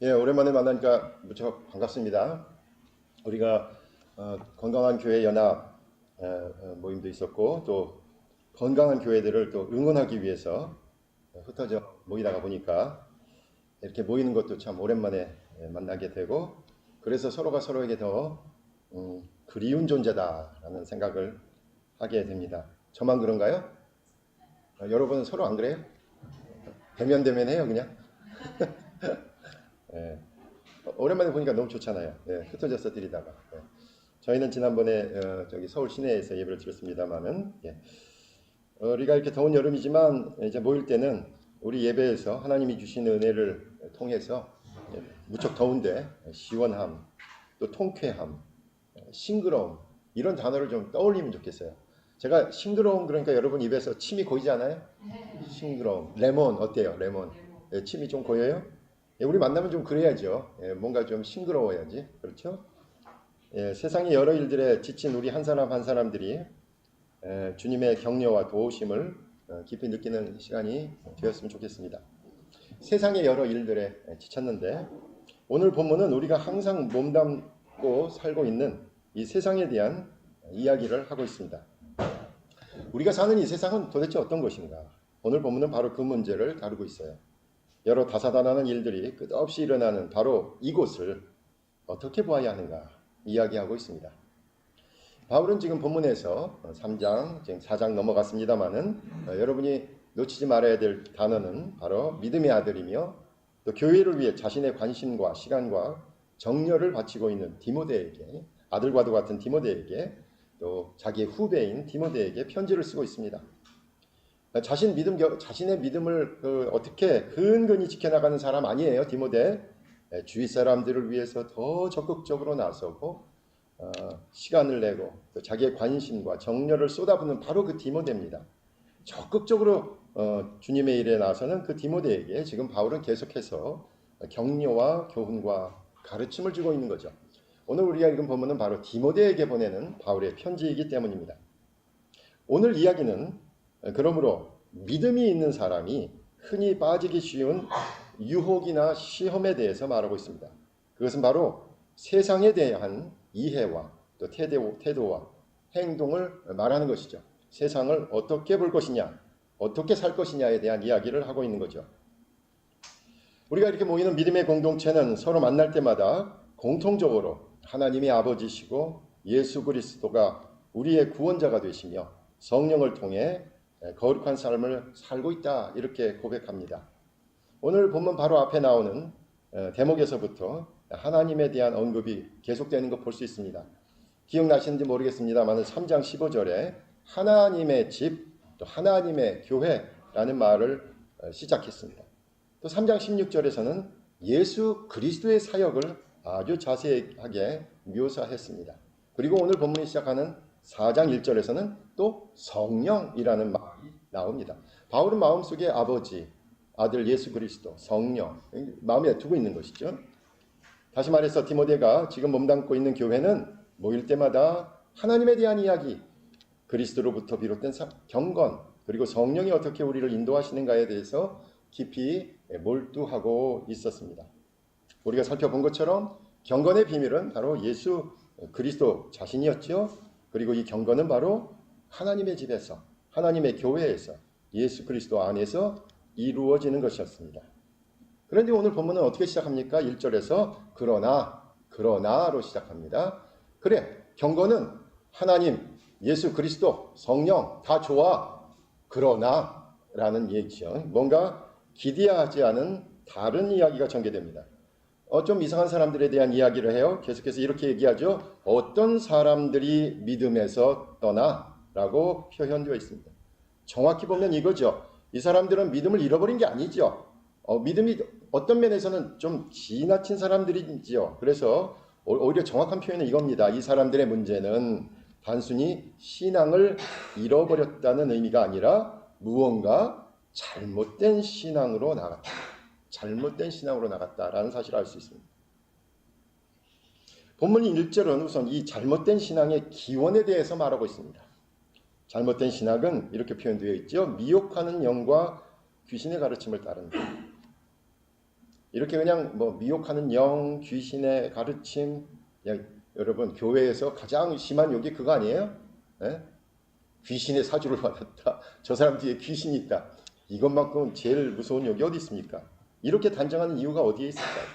예, 오랜만에 만나니까 무척 반갑습니다. 우리가 건강한 교회 연합 모임도 있었고 또 건강한 교회들을 또 응원하기 위해서 흩어져 모이다가 보니까 이렇게 모이는 것도 참 오랜만에 만나게 되고 그래서 서로가 서로에게 더 그리운 존재다라는 생각을 하게 됩니다. 저만 그런가요? 여러분은 서로 안 그래요? 대면대면해요 그냥? 예. 오랜만에 보니까 너무 좋잖아요. 예, 흩어져서 드리다가. 예. 저희는 지난번에 저기 서울 시내에서 예배를 드렸습니다만은 우리가 이렇게 더운 여름이지만 이제 모일 때는 우리 예배에서 하나님이 주신 은혜를 통해서 무척 더운데 시원함, 또 통쾌함, 싱그러움 이런 단어를 좀 떠올리면 좋겠어요. 제가 싱그러움 그러니까 여러분 입에서 침이 고이지 않아요? 싱그러움. 레몬 어때요? 레몬. 예, 침이 좀 고여요? 예, 우리 만나면 좀 그래야죠. 예, 뭔가 좀 싱그러워야지. 그렇죠? 예, 세상의 여러 일들에 지친 우리 한 사람 한 사람들이 주님의 격려와 도우심을 깊이 느끼는 시간이 되었으면 좋겠습니다. 세상의 여러 일들에 지쳤는데 오늘 본문은 우리가 항상 몸담고 살고 있는 이 세상에 대한 이야기를 하고 있습니다. 우리가 사는 이 세상은 도대체 어떤 것인가? 오늘 본문은 바로 그 문제를 다루고 있어요. 여러 다사다난한 일들이 끝없이 일어나는 바로 이곳을 어떻게 보아야 하는가 이야기하고 있습니다. 바울은 지금 본문에서 3장, 지금 4장 넘어갔습니다마는 여러분이 놓치지 말아야 될 단어는 바로 믿음의 아들이며 또 교회를 위해 자신의 관심과 시간과 정열을 바치고 있는 디모데에게, 아들과도 같은 디모데에게, 또 자기의 후배인 디모데에게 편지를 쓰고 있습니다. 자신의 믿음을 어떻게 근근히 지켜나가는 사람 아니에요, 디모데. 주위 사람들을 위해서 더 적극적으로 나서고 시간을 내고 또 자기의 관심과 정열을 쏟아붓는 바로 그 디모데입니다. 적극적으로 주님의 일에 나서는 그 디모데에게 지금 바울은 계속해서 격려와 교훈과 가르침을 주고 있는 거죠. 오늘 우리가 읽은 본문은 바로 디모데에게 보내는 바울의 편지이기 때문입니다. 오늘 이야기는 그러므로 믿음이 있는 사람이 흔히 빠지기 쉬운 유혹이나 시험에 대해서 말하고 있습니다. 그것은 바로 세상에 대한 이해와 또 태도와 행동을 말하는 것이죠. 세상을 어떻게 볼 것이냐, 어떻게 살 것이냐에 대한 이야기를 하고 있는 거죠. 우리가 이렇게 모이는 믿음의 공동체는 서로 만날 때마다 공통적으로 하나님이 아버지시고 예수 그리스도가 우리의 구원자가 되시며 성령을 통해 거룩한 삶을 살고 있다 이렇게 고백합니다. 오늘 본문 바로 앞에 나오는 대목에서부터 하나님에 대한 언급이 계속되는 거 볼 수 있습니다. 기억나시는지 모르겠습니다만 3장 15절에 하나님의 집, 또 하나님의 교회라는 말을 시작했습니다. 또 3장 16절에서는 예수 그리스도의 사역을 아주 자세하게 묘사했습니다. 그리고 오늘 본문이 시작하는 4장 1절에서는 또 성령이라는 말이 나옵니다. 바울은 마음속에 아버지, 아들 예수 그리스도, 성령 마음에 두고 있는 것이죠. 다시 말해서 디모데가 지금 몸담고 있는 교회는 모일 때마다 하나님에 대한 이야기, 그리스도로부터 비롯된 경건, 그리고 성령이 어떻게 우리를 인도하시는가에 대해서 깊이 몰두하고 있었습니다. 우리가 살펴본 것처럼 경건의 비밀은 바로 예수 그리스도 자신이었죠. 그리고 이 경건은 바로 하나님의 집에서, 하나님의 교회에서, 예수 그리스도 안에서 이루어지는 것이었습니다. 그런데 오늘 본문은 어떻게 시작합니까? 1절에서 그러나로 시작합니다. 그래, 경건은 하나님, 예수 그리스도, 성령 다 좋아. 그러나라는 얘기죠. 뭔가 기대하지 않은 다른 이야기가 전개됩니다. 좀 이상한 사람들에 대한 이야기를 해요. 계속해서 이렇게 얘기하죠. 어떤 사람들이 믿음에서 떠나라고 표현되어 있습니다. 정확히 보면 이거죠. 이 사람들은 믿음을 잃어버린 게 아니죠. 믿음이 어떤 면에서는 좀 지나친 사람들이지요. 그래서 오히려 정확한 표현은 이겁니다. 이 사람들의 문제는 단순히 신앙을 잃어버렸다는 의미가 아니라 무언가 잘못된 신앙으로 나갔다. 잘못된 신앙으로 나갔다라는 사실을 알 수 있습니다. 본문 1절은 우선 이 잘못된 신앙의 기원에 대해서 말하고 있습니다. 잘못된 신학은 이렇게 표현되어 있죠. 미혹하는 영과 귀신의 가르침을 따른다. 이렇게 그냥 뭐 미혹하는 영, 귀신의 가르침, 그냥 여러분 교회에서 가장 심한 욕이 그거 아니에요? 예? 귀신의 사주를 받았다. 저 사람 뒤에 귀신이 있다. 이것만큼 제일 무서운 욕이 어디 있습니까? 이렇게 단정하는 이유가 어디에 있을까요?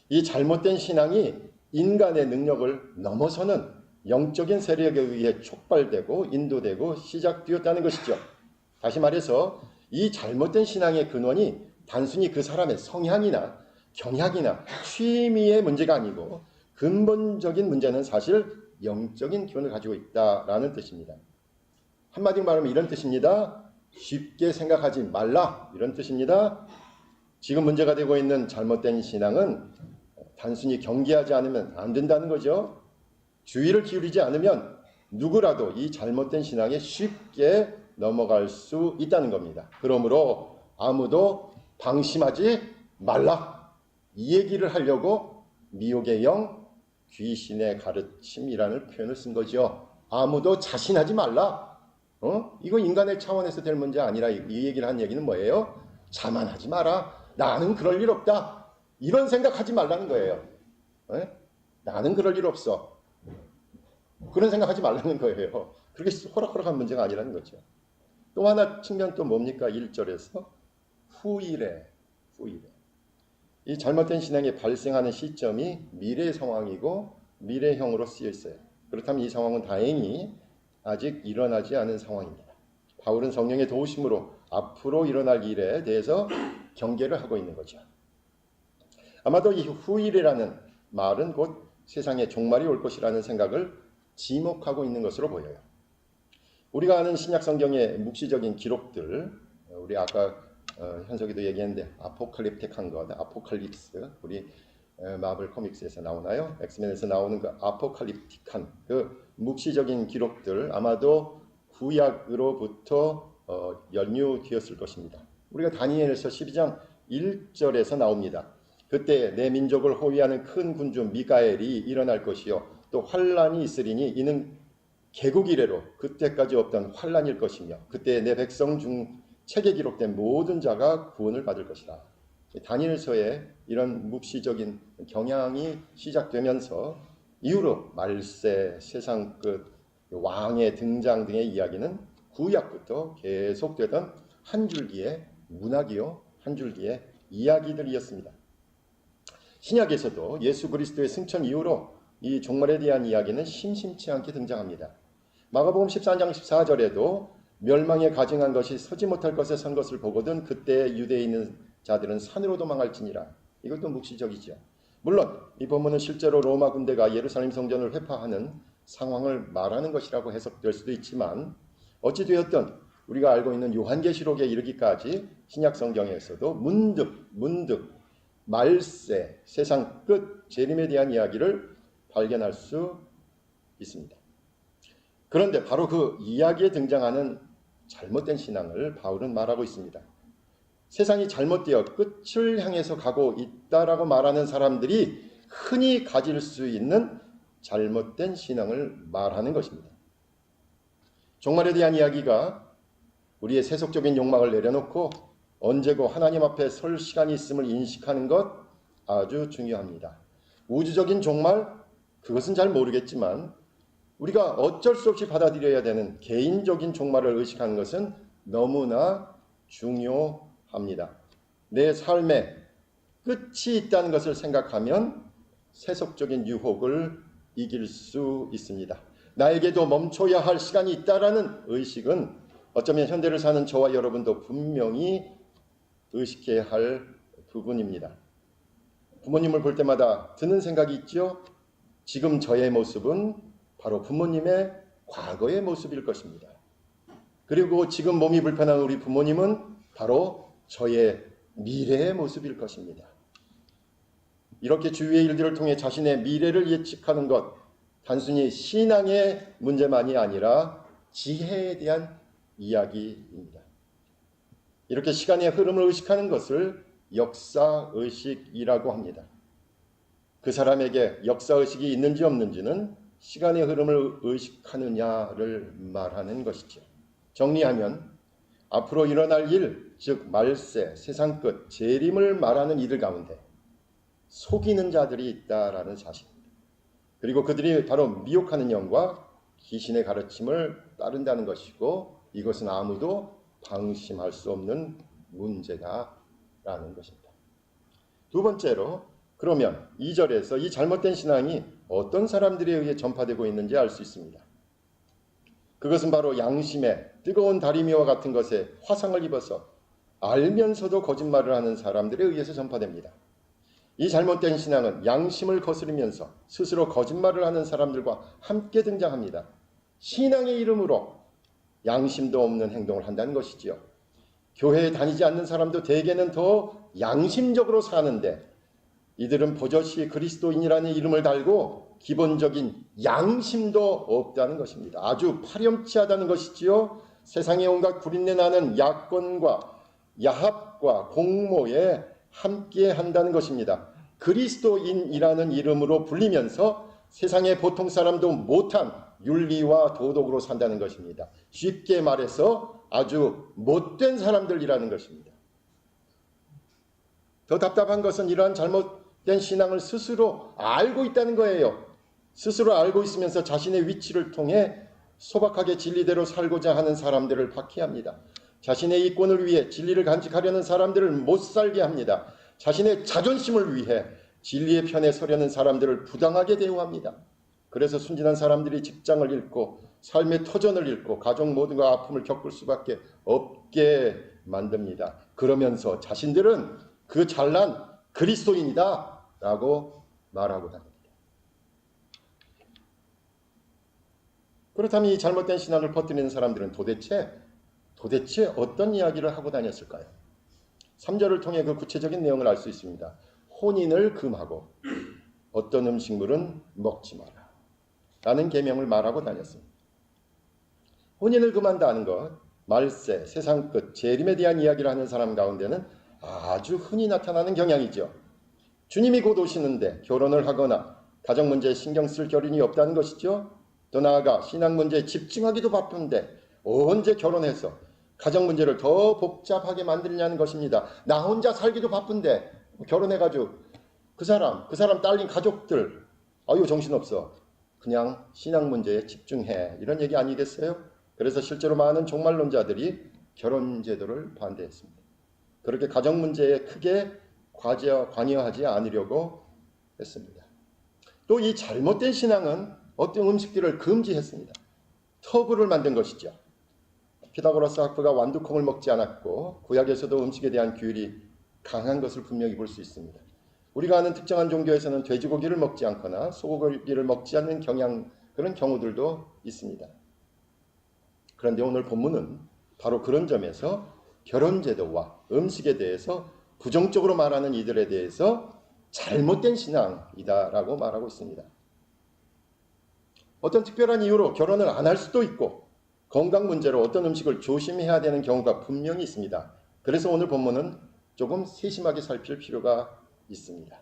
이 잘못된 신앙이 인간의 능력을 넘어서는 영적인 세력에 의해 촉발되고 인도되고 시작되었다는 것이죠. 다시 말해서 이 잘못된 신앙의 근원이 단순히 그 사람의 성향이나 경향이나 취미의 문제가 아니고 근본적인 문제는 사실 영적인 기원을 가지고 있다라는 뜻입니다. 한마디로 말하면 이런 뜻입니다. 쉽게 생각하지 말라, 이런 뜻입니다. 지금 문제가 되고 있는 잘못된 신앙은 단순히 경계하지 않으면 안 된다는 거죠. 주의를 기울이지 않으면 누구라도 이 잘못된 신앙에 쉽게 넘어갈 수 있다는 겁니다. 그러므로 아무도 방심하지 말라, 이 얘기를 하려고 미혹의 영, 귀신의 가르침이라는 표현을 쓴 거죠. 아무도 자신하지 말라. 이거 인간의 차원에서 될 문제 아니라 이 얘기를 한 얘기는 뭐예요? 자만하지 마라. 나는 그럴 일 없다. 이런 생각하지 말라는 거예요. 나는 그럴 일 없어. 그런 생각하지 말라는 거예요. 그렇게 호락호락한 문제가 아니라는 거죠. 또 하나 측면 또 뭡니까? 1절에서 후일에. 이 잘못된 신앙이 발생하는 시점이 미래 상황이고 미래형으로 쓰여 있어요. 그렇다면 이 상황은 다행히 아직 일어나지 않은 상황입니다. 바울은 성령의 도우심으로 앞으로 일어날 일에 대해서 경계를 하고 있는 거죠. 아마도 이 후일이라는 말은 곧 세상에 종말이 올 것이라는 생각을 지목하고 있는 것으로 보여요. 우리가 아는 신약 성경의 묵시적인 기록들, 우리 아까 현석이도 얘기했는데 아포칼립틱한 것, 아포칼립스, 우리 마블 코믹스에서 나오나요? 엑스맨에서 나오는 그 아포칼립틱한 그 묵시적인 기록들, 아마도 구약으로부터 연유되었을 것입니다. 우리가 다니엘서 12장 1절에서 나옵니다. 그때 내 민족을 호위하는 큰 군주 미가엘이 일어날 것이요 또 환란이 있으리니 이는 개국 이래로 그때까지 없던 환란일 것이며 그때 내 백성 중 책에 기록된 모든 자가 구원을 받을 것이라. 다니엘서에 이런 묵시적인 경향이 시작되면서 이후로 말세, 세상 끝, 왕의 등장 등의 이야기는 구약부터 계속되던 한 줄기의 문학이요, 한 줄기의 이야기들이었습니다. 신약에서도 예수 그리스도의 승천 이후로 이 종말에 대한 이야기는 심심치 않게 등장합니다. 마가복음 14장 14절에도 멸망에 가증한 것이 서지 못할 것에 선 것을 보거든 그때 유대에 있는 자들은 산으로 도망할지니라. 이것도 묵시적이죠. 물론 이 본문은 실제로 로마 군대가 예루살렘 성전을 회파하는 상황을 말하는 것이라고 해석될 수도 있지만 어찌되었든 우리가 알고 있는 요한계시록에 이르기까지 신약 성경에서도 문득 말세, 세상 끝, 재림에 대한 이야기를 발견할 수 있습니다. 그런데 바로 그 이야기에 등장하는 잘못된 신앙을 바울은 말하고 있습니다. 세상이 잘못되어 끝을 향해서 가고 있다라고 말하는 사람들이 흔히 가질 수 있는 잘못된 신앙을 말하는 것입니다. 종말에 대한 이야기가 우리의 세속적인 욕망을 내려놓고 언제고 하나님 앞에 설 시간이 있음을 인식하는 것 아주 중요합니다. 우주적인 종말, 그것은 잘 모르겠지만 우리가 어쩔 수 없이 받아들여야 되는 개인적인 종말을 의식하는 것은 너무나 중요합니다. 내 삶에 끝이 있다는 것을 생각하면 세속적인 유혹을 이길 수 있습니다. 나에게도 멈춰야 할 시간이 있다라는 의식은 어쩌면 현대를 사는 저와 여러분도 분명히 의식해야 할 부분입니다. 부모님을 볼 때마다 드는 생각이 있죠. 지금 저의 모습은 바로 부모님의 과거의 모습일 것입니다. 그리고 지금 몸이 불편한 우리 부모님은 바로 저의 미래의 모습일 것입니다. 이렇게 주위의 일들을 통해 자신의 미래를 예측하는 것, 단순히 신앙의 문제만이 아니라 지혜에 대한 이야기입니다. 이렇게 시간의 흐름을 의식하는 것을 역사의식이라고 합니다. 그 사람에게 역사의식이 있는지 없는지는 시간의 흐름을 의식하느냐를 말하는 것이죠. 정리하면 앞으로 일어날 일, 즉 말세, 세상 끝, 재림을 말하는 이들 가운데 속이는 자들이 있다라는 사실입니다. 그리고 그들이 바로 미혹하는 영과 귀신의 가르침을 따른다는 것이고 이것은 아무도 방심할 수 없는 문제다라는 것입니다. 두 번째로 그러면 2절에서 이 잘못된 신앙이 어떤 사람들에 의해 전파되고 있는지 알 수 있습니다. 그것은 바로 양심의 뜨거운 다리미와 같은 것에 화상을 입어서 알면서도 거짓말을 하는 사람들에 의해서 전파됩니다. 이 잘못된 신앙은 양심을 거스르면서 스스로 거짓말을 하는 사람들과 함께 등장합니다. 신앙의 이름으로 양심도 없는 행동을 한다는 것이지요. 교회에 다니지 않는 사람도 대개는 더 양심적으로 사는데 이들은 버젓이 그리스도인이라는 이름을 달고 기본적인 양심도 없다는 것입니다. 아주 파렴치하다는 것이지요. 세상에 온갖 구린내 나는 야권과 야합과 공모에 함께 한다는 것입니다. 그리스도인이라는 이름으로 불리면서 세상의 보통 사람도 못한 윤리와 도덕으로 산다는 것입니다. 쉽게 말해서 아주 못된 사람들이라는 것입니다. 더 답답한 것은 이러한 잘못된 신앙을 스스로 알고 있다는 거예요. 스스로 알고 있으면서 자신의 위치를 통해 소박하게 진리대로 살고자 하는 사람들을 박해합니다. 자신의 이권을 위해 진리를 간직하려는 사람들을 못 살게 합니다. 자신의 자존심을 위해 진리의 편에 서려는 사람들을 부당하게 대우합니다. 그래서 순진한 사람들이 직장을 잃고 삶의 터전을 잃고 가족 모두가 아픔을 겪을 수밖에 없게 만듭니다. 그러면서 자신들은 그 잘난 그리스도인이다 라고 말하고 다닙니다. 그렇다면 이 잘못된 신앙을 퍼뜨리는 사람들은 도대체 어떤 이야기를 하고 다녔을까요? 3절을 통해 그 구체적인 내용을 알 수 있습니다. 혼인을 금하고 어떤 음식물은 먹지 마라 라는 계명을 말하고 다녔습니다. 혼인을 금한다는 것, 말세, 세상 끝, 재림에 대한 이야기를 하는 사람 가운데는 아주 흔히 나타나는 경향이죠. 주님이 곧 오시는데 결혼을 하거나 가정 문제에 신경 쓸 겨를이 없다는 것이죠. 더 나아가 신앙 문제에 집중하기도 바쁜데 언제 결혼해서 가정 문제를 더 복잡하게 만들냐는 것입니다. 나 혼자 살기도 바쁜데 결혼해가지고 그 사람 딸린 가족들 아유 정신없어. 그냥 신앙 문제에 집중해. 이런 얘기 아니겠어요? 그래서 실제로 많은 종말론자들이 결혼 제도를 반대했습니다. 그렇게 가정 문제에 크게 관여하지 않으려고 했습니다. 또 이 잘못된 신앙은 어떤 음식들을 금지했습니다. 터부를 만든 것이죠. 피타고라스 학부가 완두콩을 먹지 않았고 구약에서도 음식에 대한 규율이 강한 것을 분명히 볼 수 있습니다. 우리가 아는 특정한 종교에서는 돼지고기를 먹지 않거나 소고기를 먹지 않는 그런 경우들도 있습니다. 그런데 오늘 본문은 바로 그런 점에서 결혼제도와 음식에 대해서 부정적으로 말하는 이들에 대해서 잘못된 신앙이다라고 말하고 있습니다. 어떤 특별한 이유로 결혼을 안 할 수도 있고 건강 문제로 어떤 음식을 조심해야 되는 경우가 분명히 있습니다. 그래서 오늘 본문은 조금 세심하게 살필 필요가 있습니다.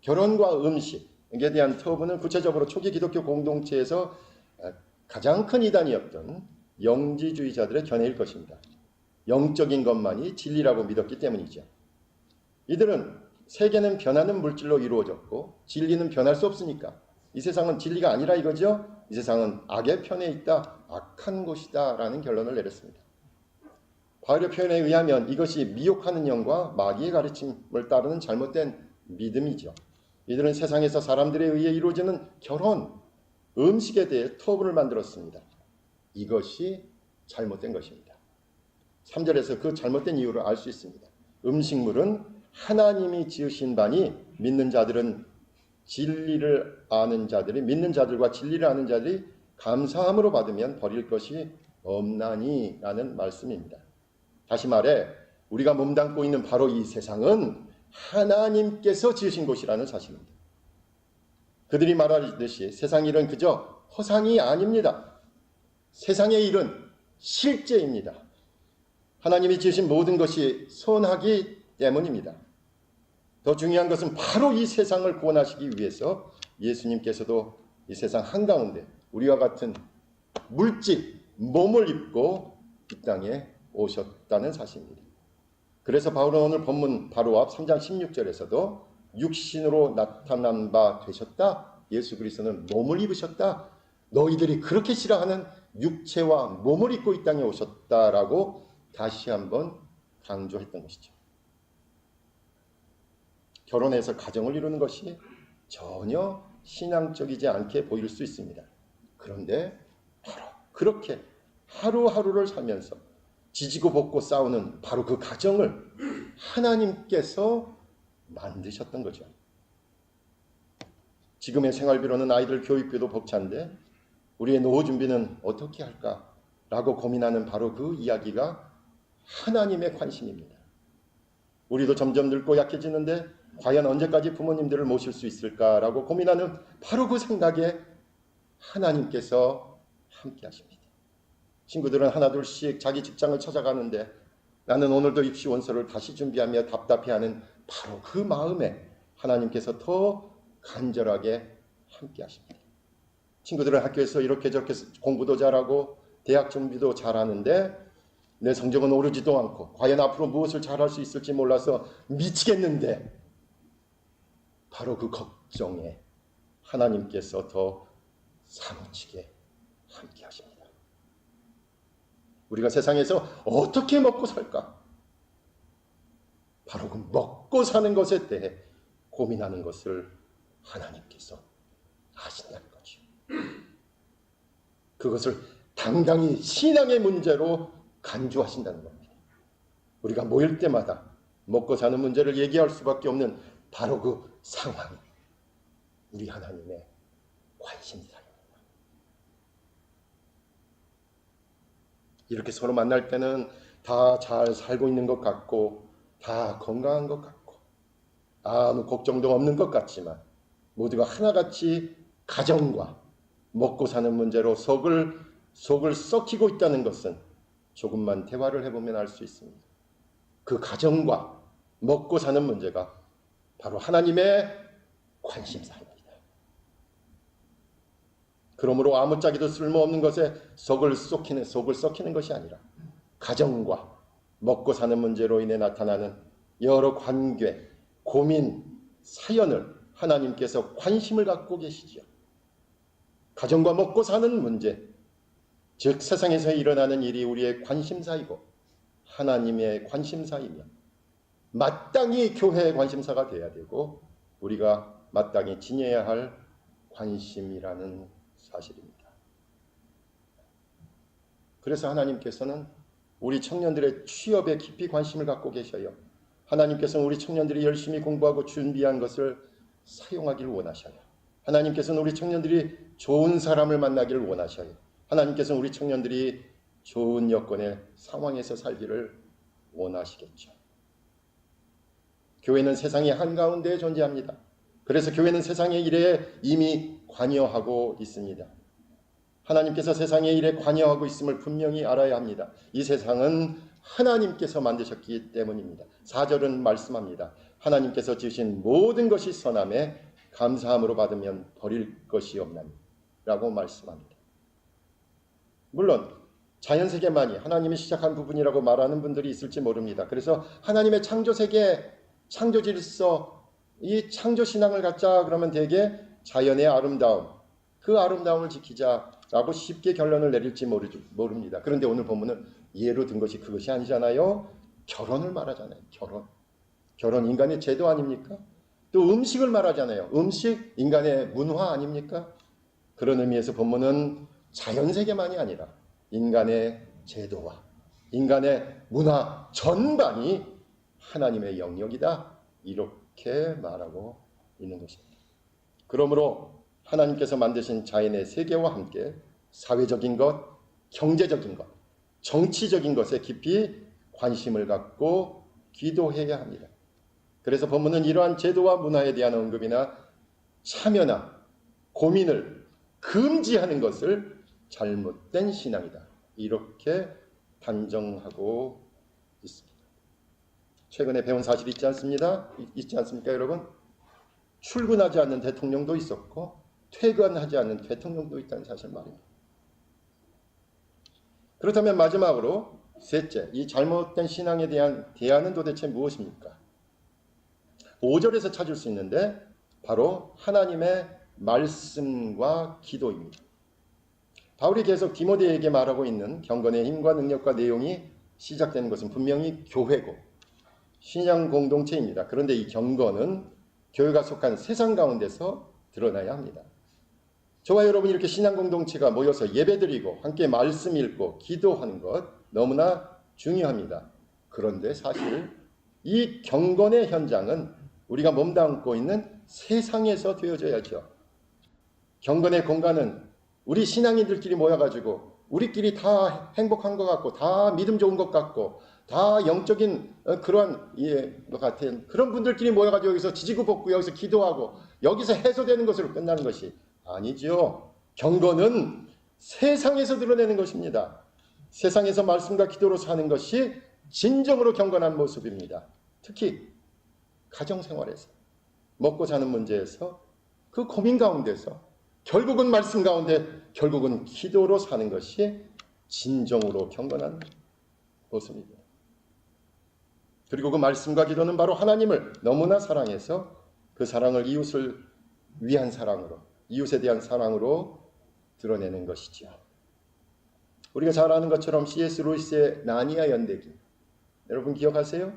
결혼과 음식에 대한 터부는 구체적으로 초기 기독교 공동체에서 가장 큰 이단이었던 영지주의자들의 견해일 것입니다. 영적인 것만이 진리라고 믿었기 때문이죠. 이들은 세계는 변하는 물질로 이루어졌고 진리는 변할 수 없으니까 이 세상은 진리가 아니라 이거죠. 이 세상은 악의 편에 있다, 악한 곳이다 라는 결론을 내렸습니다. 바울의 표현에 의하면 이것이 미혹하는 영과 마귀의 가르침을 따르는 잘못된 믿음이죠. 이들은 세상에서 사람들에 의해 이루어지는 결혼, 음식에 대해 터부를 만들었습니다. 이것이 잘못된 것입니다. 3절에서 그 잘못된 이유를 알 수 있습니다. 음식물은 하나님이 지으신 바니 믿는 자들과 진리를 아는 자들이 감사함으로 받으면 버릴 것이 없나니 라는 말씀입니다. 다시 말해 우리가 몸담고 있는 바로 이 세상은 하나님께서 지으신 곳이라는 사실입니다. 그들이 말하듯이 세상 일은 그저 허상이 아닙니다. 세상의 일은 실제입니다. 하나님이 지으신 모든 것이 선하기 때문입니다. 더 중요한 것은 바로 이 세상을 구원하시기 위해서 예수님께서도 이 세상 한가운데 우리와 같은 물질, 몸을 입고 이 땅에 오셨다는 사실입니다. 그래서 바울은 오늘 본문 바로 앞 3장 16절에서도 육신으로 나타난 바 되셨다. 예수 그리스도는 몸을 입으셨다. 너희들이 그렇게 싫어하는 육체와 몸을 입고 이 땅에 오셨다라고 다시 한번 강조했던 것이죠. 결혼해서 가정을 이루는 것이 전혀 신앙적이지 않게 보일 수 있습니다. 그런데 바로 그렇게 하루하루를 살면서 지지고 볶고 싸우는 바로 그 가정을 하나님께서 만드셨던 거죠. 지금의 생활비로는 아이들 교육비도 벅찬데 우리의 노후 준비는 어떻게 할까라고 고민하는 바로 그 이야기가 하나님의 관심입니다. 우리도 점점 늙고 약해지는데 과연 언제까지 부모님들을 모실 수 있을까라고 고민하는 바로 그 생각에 하나님께서 함께 하십니다. 친구들은 하나둘씩 자기 직장을 찾아가는데 나는 오늘도 입시 원서를 다시 준비하며 답답해하는 바로 그 마음에 하나님께서 더 간절하게 함께 하십니다. 친구들은 학교에서 이렇게 저렇게 공부도 잘하고 대학 준비도 잘하는데 내 성적은 오르지도 않고 과연 앞으로 무엇을 잘할 수 있을지 몰라서 미치겠는데 바로 그 걱정에 하나님께서 더 사무치게 함께 하십니다. 우리가 세상에서 어떻게 먹고 살까? 바로 그 먹고 사는 것에 대해 고민하는 것을 하나님께서 하신다는 거죠. 그것을 당당히 신앙의 문제로 간주하신다는 겁니다. 우리가 모일 때마다 먹고 사는 문제를 얘기할 수밖에 없는 바로 그 상황이 우리 하나님의 관심사입니다. 이렇게 서로 만날 때는 다 잘 살고 있는 것 같고 다 건강한 것 같고 아무 걱정도 없는 것 같지만 모두가 하나같이 가정과 먹고 사는 문제로 속을 썩히고 있다는 것은 조금만 대화를 해보면 알 수 있습니다. 그 가정과 먹고 사는 문제가 바로 하나님의 관심사입니다. 그러므로 아무짝에도 쓸모없는 것에 속을 썩히는 것이 아니라 가정과 먹고 사는 문제로 인해 나타나는 여러 관계, 고민, 사연을 하나님께서 관심을 갖고 계시지요. 가정과 먹고 사는 문제, 즉 세상에서 일어나는 일이 우리의 관심사이고 하나님의 관심사이며 마땅히 교회의 관심사가 되어야 되고 우리가 마땅히 지녀야 할 관심이라는 사실입니다. 그래서 하나님께서는 우리 청년들의 취업에 깊이 관심을 갖고 계셔요. 하나님께서는 우리 청년들이 열심히 공부하고 준비한 것을 사용하기를 원하셔요. 하나님께서는 우리 청년들이 좋은 사람을 만나기를 원하셔요. 하나님께서는 우리 청년들이 좋은 여건의 상황에서 살기를 원하시겠죠. 교회는 세상의 한가운데에 존재합니다. 그래서 교회는 세상의 일에 이미 관여하고 있습니다. 하나님께서 세상의 일에 관여하고 있음을 분명히 알아야 합니다. 이 세상은 하나님께서 만드셨기 때문입니다. 4절은 말씀합니다. 하나님께서 지으신 모든 것이 선함에 감사함으로 받으면 버릴 것이 없나니 라고 말씀합니다. 물론 자연세계만이 하나님이 시작한 부분이라고 말하는 분들이 있을지 모릅니다. 그래서 하나님의 창조세계, 창조질서, 이 창조신앙을 갖자 그러면 대개 자연의 아름다움, 그 아름다움을 지키자라고 쉽게 결론을 내릴지 모릅니다. 그런데 오늘 본문은 예로 든 것이 그것이 아니잖아요. 결혼을 말하잖아요. 결혼 인간의 제도 아닙니까? 또 음식을 말하잖아요. 음식 인간의 문화 아닙니까? 그런 의미에서 본문은 자연세계만이 아니라 인간의 제도와 인간의 문화 전반이 하나님의 영역이다. 이렇게 말하고 있는 것입니다. 그러므로 하나님께서 만드신 자연의 세계와 함께 사회적인 것, 경제적인 것, 정치적인 것에 깊이 관심을 갖고 기도해야 합니다. 그래서 본문은 이러한 제도와 문화에 대한 언급이나 참여나 고민을 금지하는 것을 잘못된 신앙이다. 이렇게 단정하고 있습니다. 최근에 배운 사실 있지 않습니까, 여러분? 출근하지 않는 대통령도 있었고 퇴근하지 않는 대통령도 있다는 사실 말입니다. 그렇다면 마지막으로 셋째, 이 잘못된 신앙에 대한 대안은 도대체 무엇입니까? 5절에서 찾을 수 있는데 바로 하나님의 말씀과 기도입니다. 바울이 계속 디모데에게 말하고 있는 경건의 힘과 능력과 내용이 시작되는 것은 분명히 교회고 신앙 공동체입니다. 그런데 이 경건은 교회가 속한 세상 가운데서 드러나야 합니다. 저와 여러분이 이렇게 신앙 공동체가 모여서 예배드리고 함께 말씀 읽고 기도하는 것 너무나 중요합니다. 그런데 사실 이 경건의 현장은 우리가 몸담고 있는 세상에서 되어져야죠. 경건의 공간은 우리 신앙인들끼리 모여가지고 우리끼리 다 행복한 것 같고 다 믿음 좋은 것 같고 다 영적인 그런 것 같은 그런 분들끼리 모여가지고 여기서 지지고 볶고 여기서 기도하고 여기서 해소되는 것으로 끝나는 것이 아니죠. 경건은 세상에서 드러내는 것입니다. 세상에서 말씀과 기도로 사는 것이 진정으로 경건한 모습입니다. 특히 가정생활에서 먹고 사는 문제에서 그 고민 가운데서 결국은 말씀 가운데 결국은 기도로 사는 것이 진정으로 경건한 모습입니다. 그리고 그 말씀과 기도는 바로 하나님을 너무나 사랑해서 그 사랑을 이웃을 위한 사랑으로 이웃에 대한 사랑으로 드러내는 것이죠. 우리가 잘 아는 것처럼 C.S. 루이스의 나니아 연대기 여러분 기억하세요?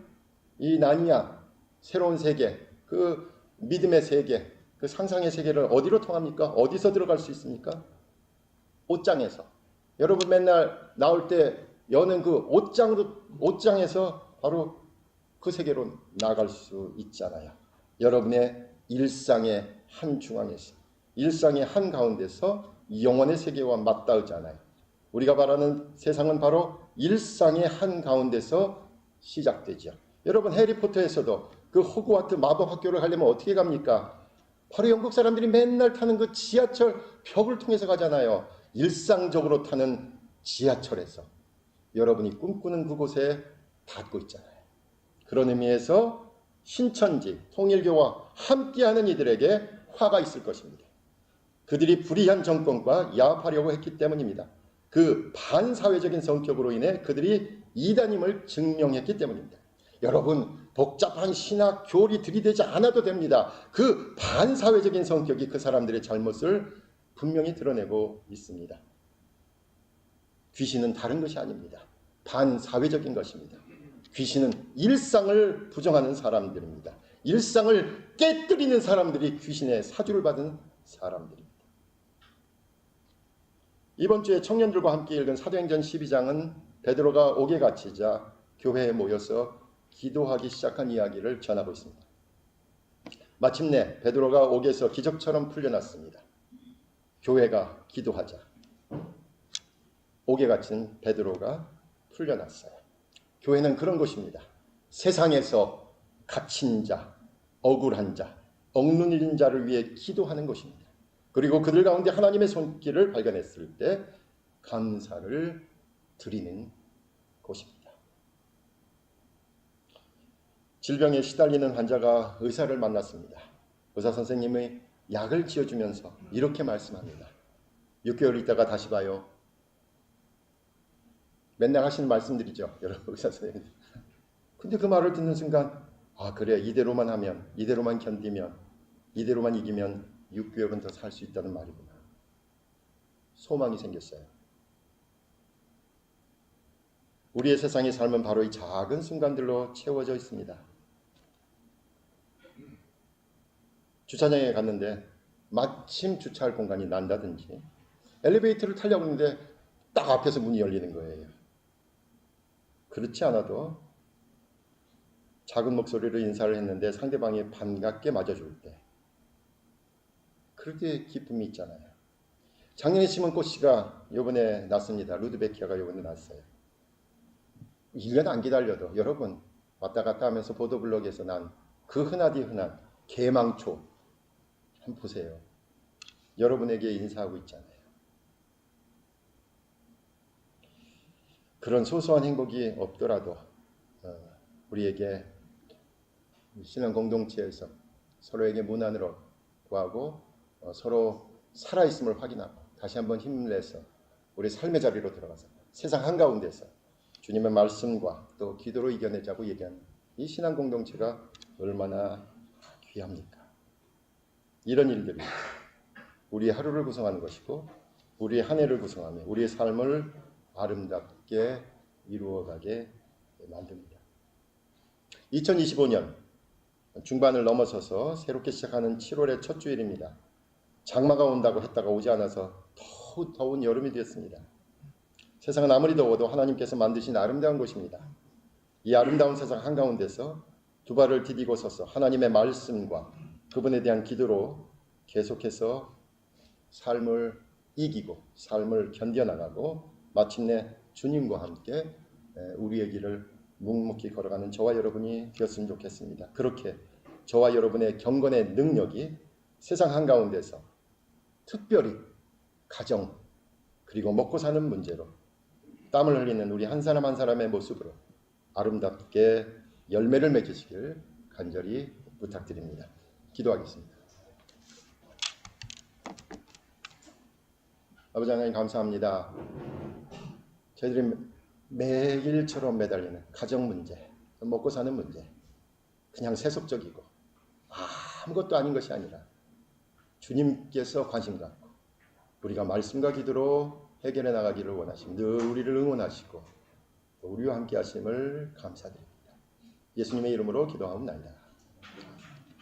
이 나니아 새로운 세계 그 믿음의 세계 그 상상의 세계를 어디로 통합니까? 어디서 들어갈 수 있습니까? 옷장에서. 여러분 맨날 나올 때 여는 그 옷장에서 바로 그 세계로 나갈 수 있잖아요. 여러분의 일상의 한 중앙에서 일상의 한 가운데서 영원의 세계와 맞닿으잖아요. 우리가 바라는 세상은 바로 일상의 한 가운데서 시작되죠. 여러분 해리포터에서도 그 호그와트 마법 학교를 가려면 어떻게 갑니까? 바로 영국 사람들이 맨날 타는 그 지하철 벽을 통해서 가잖아요. 일상적으로 타는 지하철에서 여러분이 꿈꾸는 그곳에 닿고 있잖아요. 그런 의미에서 신천지, 통일교와 함께하는 이들에게 화가 있을 것입니다. 그들이 불의한 정권과 야합하려고 했기 때문입니다. 그 반사회적인 성격으로 인해 그들이 이단임을 증명했기 때문입니다. 여러분 복잡한 신학 교리 들이대지 않아도 됩니다. 그 반사회적인 성격이 그 사람들의 잘못을 분명히 드러내고 있습니다. 귀신은 다른 것이 아닙니다. 반사회적인 것입니다. 귀신은 일상을 부정하는 사람들입니다. 일상을 깨뜨리는 사람들이 귀신의 사주를 받은 사람들입니다. 이번 주에 청년들과 함께 읽은 사도행전 12장은 베드로가 옥에 갇히자 교회에 모여서 기도하기 시작한 이야기를 전하고 있습니다. 마침내 베드로가 옥에서 기적처럼 풀려났습니다. 교회가 기도하자 옥에 갇힌 베드로가 풀려났어요. 교회는 그런 곳입니다. 세상에서 갇힌 자, 억울한 자, 억눌린 자를 위해 기도하는 곳입니다. 그리고 그들 가운데 하나님의 손길을 발견했을 때 감사를 드리는 곳입니다. 질병에 시달리는 환자가 의사를 만났습니다. 의사 선생님이 약을 지어주면서 이렇게 말씀합니다. 6개월 있다가 다시 봐요. 맨날 하시는 말씀들이죠. 여러분 의사 선생님. 근데 그 말을 듣는 순간 아 그래 이대로만 하면 이대로만 견디면 이대로만 이기면 6개월은 더 살 수 있다는 말이구나. 소망이 생겼어요. 우리의 세상의 삶은 바로 이 작은 순간들로 채워져 있습니다. 주차장에 갔는데 마침 주차할 공간이 난다든지 엘리베이터를 타려고 하는데 딱 앞에서 문이 열리는 거예요. 그렇지 않아도 작은 목소리로 인사를 했는데 상대방이 반갑게 맞아줄 때 그렇게 기쁨이 있잖아요. 작년에 심은 꽃씨가 이번에 났습니다. 루드베키아가 이번에 났어요. 1년 안 기다려도 여러분 왔다 갔다 하면서 보도블록에서 난 그 흔하디 흔한 개망초 한번 보세요. 여러분에게 인사하고 있잖아요. 그런 소소한 행복이 없더라도 우리에게 신앙 공동체에서 서로에게 문안으로 구하고 서로 살아있음을 확인하고 다시 한번 힘을 내서 우리 삶의 자리로 들어가서 세상 한가운데서 주님의 말씀과 또 기도로 이겨내자고 얘기하는 이 신앙 공동체가 얼마나 귀합니까? 이런 일들이 우리 하루를 구성하는 것이고 우리 한 해를 구성하며 우리의 삶을 아름답게 이루어가게 만듭니다. 2025년 중반을 넘어서서 새롭게 시작하는 7월의 첫 주일입니다. 장마가 온다고 했다가 오지 않아서 더운 여름이 되었습니다. 세상은 아무리 더워도 하나님께서 만드신 아름다운 곳입니다. 이 아름다운 세상 한가운데서 두 발을 디디고 서서 하나님의 말씀과 그분에 대한 기도로 계속해서 삶을 이기고 삶을 견뎌나가고 마침내 주님과 함께 우리의 길을 묵묵히 걸어가는 저와 여러분이 되었으면 좋겠습니다. 그렇게 저와 여러분의 경건의 능력이 세상 한가운데서 특별히 가정 그리고 먹고 사는 문제로 땀을 흘리는 우리 한 사람 한 사람의 모습으로 아름답게 열매를 맺으시길 간절히 부탁드립니다. 기도하겠습니다. 아버지 하나님 감사합니다. 저희들이 매일처럼 매달리는 가정 문제, 먹고 사는 문제, 그냥 세속적이고 아무것도 아닌 것이 아니라 주님께서 관심 갖고 우리가 말씀과 기도로 해결해 나가기를 원하시고 늘 우리를 응원하시고 우리와 함께 하심을 감사드립니다. 예수님의 이름으로 기도하옵나이다.